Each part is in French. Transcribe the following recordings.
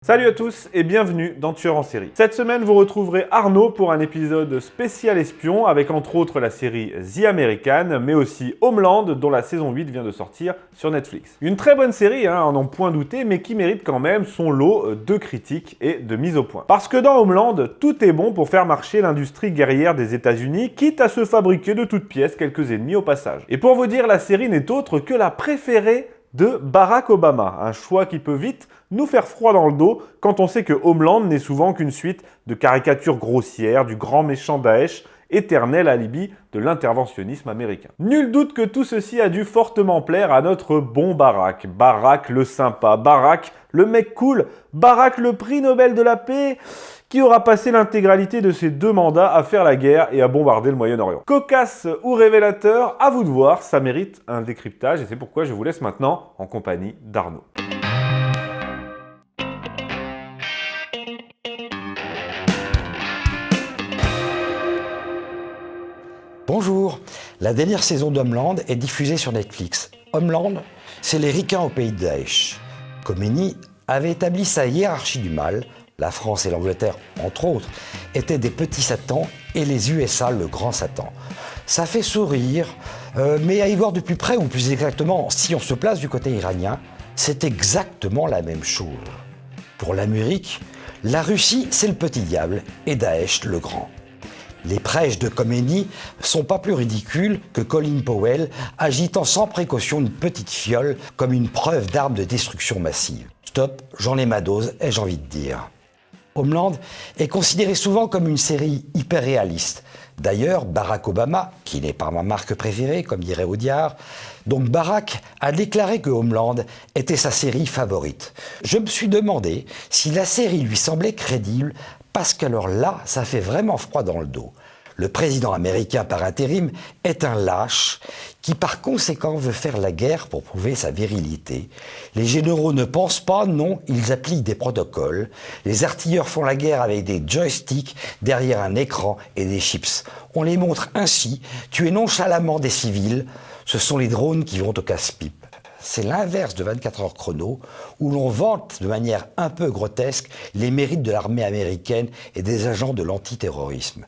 Salut à tous et bienvenue dans Tueur en série. Cette semaine, vous retrouverez Arnaud pour un épisode spécial espion avec entre autres la série The American, mais aussi Homeland dont la saison 8 vient de sortir sur Netflix. Une très bonne série, à n'en point douter, mais qui mérite quand même son lot de critiques et de mise au point. Parce que dans Homeland, tout est bon pour faire marcher l'industrie guerrière des États-Unis, quitte à se fabriquer de toutes pièces quelques ennemis au passage. Et pour vous dire, la série n'est autre que la préférée de Barack Obama, un choix qui peut vite nous faire froid dans le dos quand on sait que Homeland n'est souvent qu'une suite de caricatures grossières du grand méchant Daesh, éternel alibi de l'interventionnisme américain. Nul doute que tout ceci a dû fortement plaire à notre bon Barack. Barack le sympa, Barack le mec cool, Barack le prix Nobel de la paix, qui aura passé l'intégralité de ses 2 mandats à faire la guerre et à bombarder le Moyen-Orient. Cocasse ou révélateur, à vous de voir, ça mérite un décryptage et c'est pourquoi je vous laisse maintenant en compagnie d'Arnaud. Bonjour, la dernière saison d'Homeland est diffusée sur Netflix. Homeland, c'est les ricains au pays de Daesh. Khomeini avait établi sa hiérarchie du mal. La France et l'Angleterre, entre autres, étaient des petits satans et les USA le grand Satan. Ça fait sourire, mais à y voir de plus près, ou plus exactement, si on se place du côté iranien, c'est exactement la même chose. Pour l'Amérique, la Russie, c'est le petit diable et Daesh le grand. Les prêches de Khomeini sont pas plus ridicules que Colin Powell agitant sans précaution une petite fiole comme une preuve d'arme de destruction massive. Stop, j'en ai ma dose et j'ai envie de dire. Homeland est considéré souvent comme une série hyper réaliste. D'ailleurs, Barack Obama, qui n'est pas ma marque préférée, comme dirait Audiard, donc Barack a déclaré que Homeland était sa série favorite. Je me suis demandé si la série lui semblait crédible, parce qu'alors là, ça fait vraiment froid dans le dos. Le président américain par intérim est un lâche qui par conséquent veut faire la guerre pour prouver sa virilité. Les généraux ne pensent pas, non, ils appliquent des protocoles. Les artilleurs font la guerre avec des joysticks derrière un écran et des chips. On les montre ainsi, tuer nonchalamment des civils, ce sont les drones qui vont au casse-pipe. C'est l'inverse de 24 heures chrono, où l'on vante de manière un peu grotesque les mérites de l'armée américaine et des agents de l'antiterrorisme.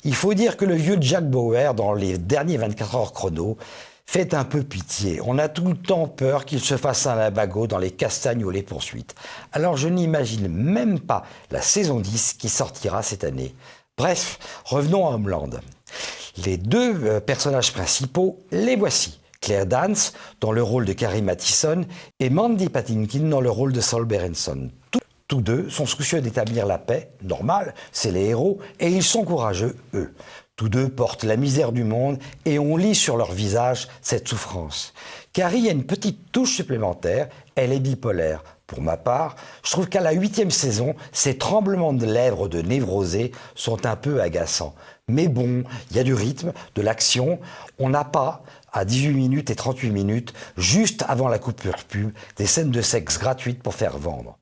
Il faut dire que le vieux Jack Bauer, dans les derniers 24 heures chrono, fait un peu pitié. On a tout le temps peur qu'il se fasse un limbago dans les castagnes ou les poursuites. Alors je n'imagine même pas la saison 10 qui sortira cette année. Bref, revenons à Homeland. Les 2 personnages principaux, les voici. Claire Danes dans le rôle de Carrie Mathison et Mandy Patinkin dans le rôle de Saul Berenson. Tous 2 sont soucieux d'établir la paix, normal, c'est les héros, et ils sont courageux, eux. Tous 2 portent la misère du monde et on lit sur leur visage cette souffrance. Carrie a une petite touche supplémentaire, elle est bipolaire. Pour ma part, je trouve qu'à la 8e saison, ces tremblements de lèvres de névrosée sont un peu agaçants. Mais bon, il y a du rythme, de l'action, on n'a pas, à 18 minutes et 38 minutes, juste avant la coupure pub, des scènes de sexe gratuites pour faire vendre.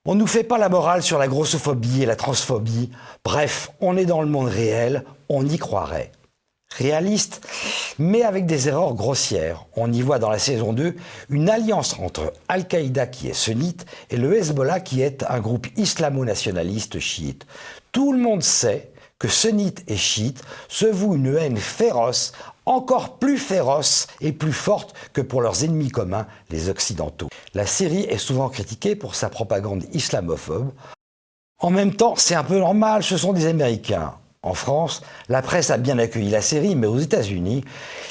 On ne nous fait pas la morale sur la grossophobie et la transphobie. Bref, on est dans le monde réel, on y croirait. Réaliste, mais avec des erreurs grossières. On y voit dans la saison 2 une alliance entre Al-Qaïda qui est sunnite et le Hezbollah qui est un groupe islamo-nationaliste chiite. Tout le monde sait que sunnites et chiites se vouent une haine féroce, encore plus féroce et plus forte que pour leurs ennemis communs, les Occidentaux. La série est souvent critiquée pour sa propagande islamophobe. En même temps, c'est un peu normal, ce sont des Américains. En France, la presse a bien accueilli la série, mais aux États-Unis,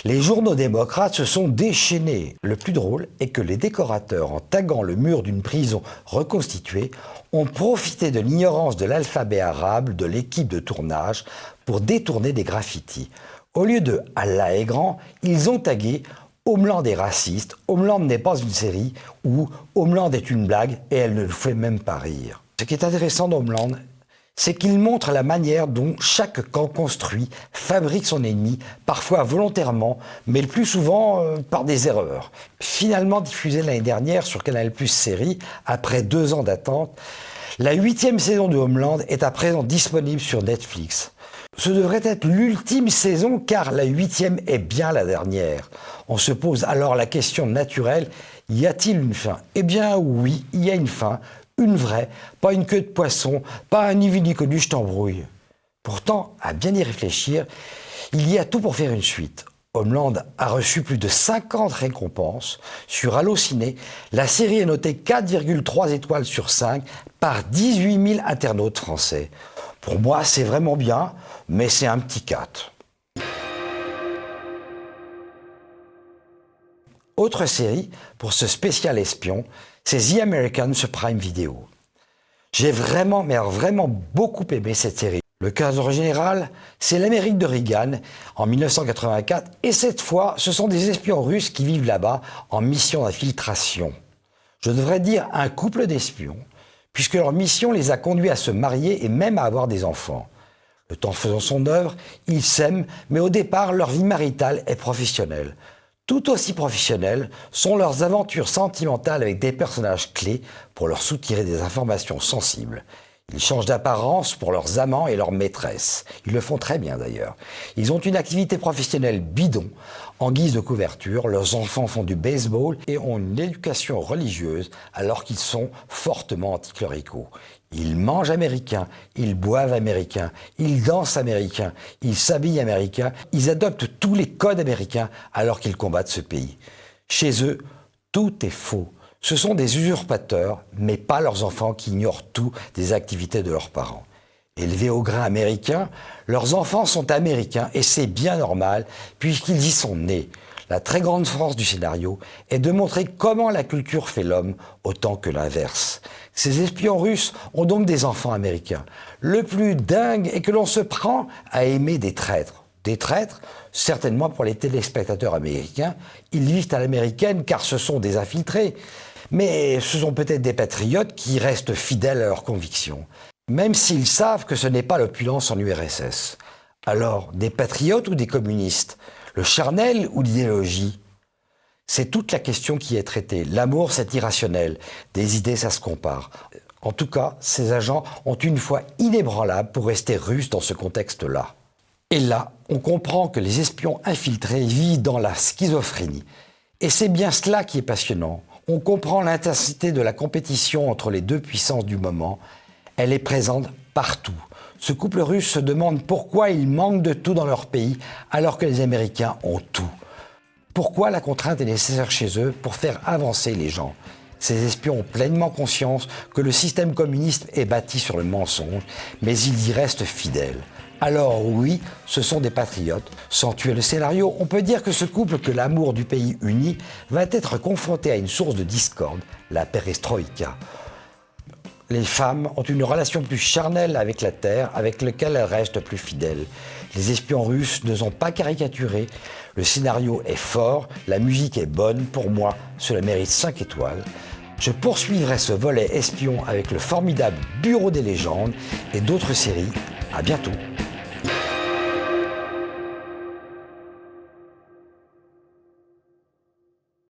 les journaux démocrates se sont déchaînés. Le plus drôle est que les décorateurs, en taguant le mur d'une prison reconstituée, ont profité de l'ignorance de l'alphabet arabe de l'équipe de tournage pour détourner des graffitis. Au lieu de « Allah est grand », ils ont tagué « Homeland est raciste »,« Homeland n'est pas une série » ou « Homeland est une blague et elle ne nous fait même pas rire ». Ce qui est intéressant d'Homeland, c'est qu'il montre la manière dont chaque camp construit fabrique son ennemi, parfois volontairement, mais le plus souvent par des erreurs. Finalement diffusée l'année dernière sur Canal+ Série, après 2 ans d'attente, la 8e saison de Homeland est à présent disponible sur Netflix. Ce devrait être l'ultime saison car la 8e est bien la dernière. On se pose alors la question naturelle, y a-t-il une fin ? Eh bien oui, il y a une fin. Une vraie, pas une queue de poisson, pas un ni vu ni connu, je t'embrouille. Pourtant, à bien y réfléchir, il y a tout pour faire une suite. Homeland a reçu plus de 50 récompenses. Sur Allociné, la série est notée 4,3 étoiles sur 5 par 18 000 internautes français. Pour moi, c'est vraiment bien, mais c'est un petit 4. Autre série pour ce spécial espion, c'est The Americans sur Prime Video. J'ai vraiment, mais alors vraiment beaucoup aimé cette série. Le cadre général, c'est l'Amérique de Reagan en 1984, et cette fois, ce sont des espions russes qui vivent là-bas en mission d'infiltration. Je devrais dire un couple d'espions, puisque leur mission les a conduits à se marier et même à avoir des enfants. Le temps faisant son œuvre, ils s'aiment, mais au départ, leur vie maritale est professionnelle. Tout aussi professionnelles sont leurs aventures sentimentales avec des personnages clés pour leur soutirer des informations sensibles. Ils changent d'apparence pour leurs amants et leurs maîtresses. Ils le font très bien d'ailleurs. Ils ont une activité professionnelle bidon. En guise de couverture, leurs enfants font du baseball et ont une éducation religieuse alors qu'ils sont fortement anticléricaux. Ils mangent américain, ils boivent américain, ils dansent américain, ils s'habillent américain, ils adoptent tous les codes américains alors qu'ils combattent ce pays. Chez eux, tout est faux. Ce sont des usurpateurs, mais pas leurs enfants qui ignorent tout des activités de leurs parents. Élevés au grain américain, leurs enfants sont américains et c'est bien normal puisqu'ils y sont nés. La très grande force du scénario est de montrer comment la culture fait l'homme autant que l'inverse. Ces espions russes ont donc des enfants américains. Le plus dingue est que l'on se prend à aimer des traîtres. Des traîtres, certainement pour les téléspectateurs américains, ils vivent à l'américaine car ce sont des infiltrés. Mais ce sont peut-être des patriotes qui restent fidèles à leurs convictions, même s'ils savent que ce n'est pas l'opulence en URSS. Alors, des patriotes ou des communistes? Le charnel ou l'idéologie? C'est toute la question qui est traitée. L'amour, c'est irrationnel. Des idées, ça se compare. En tout cas, ces agents ont une foi inébranlable pour rester russes dans ce contexte-là. Et là, on comprend que les espions infiltrés vivent dans la schizophrénie. Et c'est bien cela qui est passionnant. On comprend l'intensité de la compétition entre les deux puissances du moment. Elle est présente partout. Ce couple russe se demande pourquoi ils manquent de tout dans leur pays alors que les Américains ont tout. Pourquoi la contrainte est nécessaire chez eux pour faire avancer les gens? Ces espions ont pleinement conscience que le système communiste est bâti sur le mensonge, mais ils y restent fidèles. Alors oui, ce sont des patriotes. Sans tuer le scénario, on peut dire que ce couple que l'amour du pays unit va être confronté à une source de discorde, la perestroïka. Les femmes ont une relation plus charnelle avec la terre, avec laquelle elles restent plus fidèles. Les espions russes ne sont pas caricaturés, le scénario est fort, la musique est bonne, pour moi, cela mérite 5 étoiles. Je poursuivrai ce volet espion avec le formidable Bureau des légendes et d'autres séries. À bientôt.